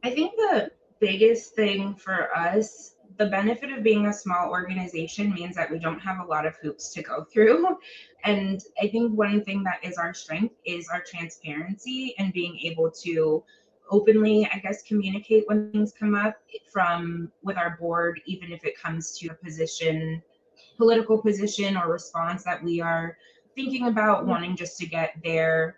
I think the biggest thing for us, the benefit of being a small organization means that we don't have a lot of hoops to go through. And I think one thing that is our strength is our transparency and being able to openly, I guess, communicate when things come up from with our board, even if it comes to a position, political position or response that we are thinking about wanting just to get their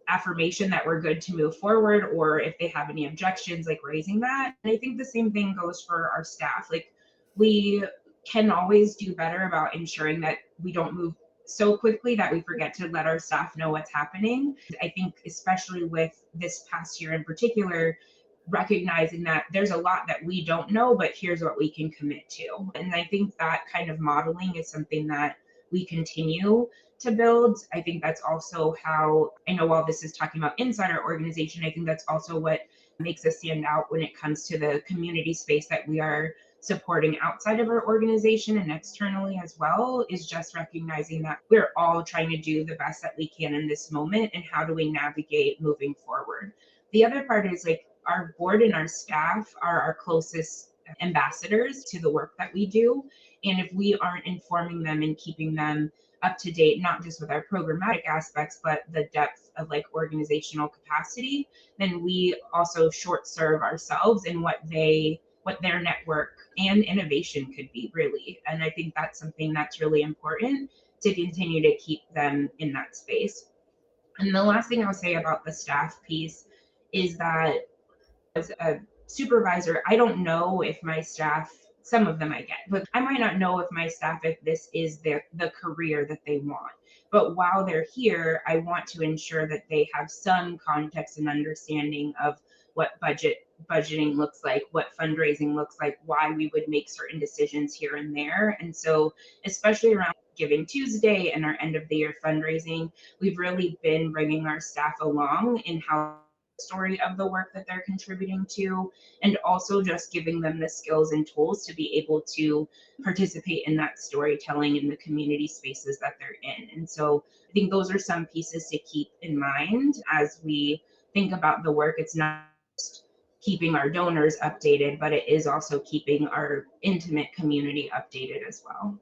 affirmation that we're good to move forward, or if they have any objections, like raising that. And I think the same thing goes for our staff. Like, we can always do better about ensuring that we don't move so quickly that we forget to let our staff know what's happening. I think especially with this past year in particular, recognizing that there's a lot that we don't know, but here's what we can commit to. And I think that kind of modeling is something that we continue to build. I think that's also how, I know while this is talking about inside our organization, I think that's also what makes us stand out when it comes to the community space that we are supporting outside of our organization and externally as well, is just recognizing that we're all trying to do the best that we can in this moment, and how do we navigate moving forward. The other part is, like, our board and our staff are our closest ambassadors to the work that we do. And if we aren't informing them and keeping them up to date, not just with our programmatic aspects, but the depth of like organizational capacity, then we also short serve ourselves in what their network and innovation could be, really. And I think that's something that's really important to continue to keep them in that space. And the last thing I'll say about the staff piece is that as a supervisor, I don't know if my staff, some of them I get, but I might not know if my staff, if this is the career that they want. But while they're here, I want to ensure that they have some context and understanding of what budgeting looks like, what fundraising looks like, why we would make certain decisions here and there. And so, especially around Giving Tuesday and our end of the year fundraising, we've really been bringing our staff along in how story of the work that they're contributing to, and also just giving them the skills and tools to be able to participate in that storytelling in the community spaces that they're in. And so I think those are some pieces to keep in mind as we think about the work. It's not just keeping our donors updated, but it is also keeping our intimate community updated as well.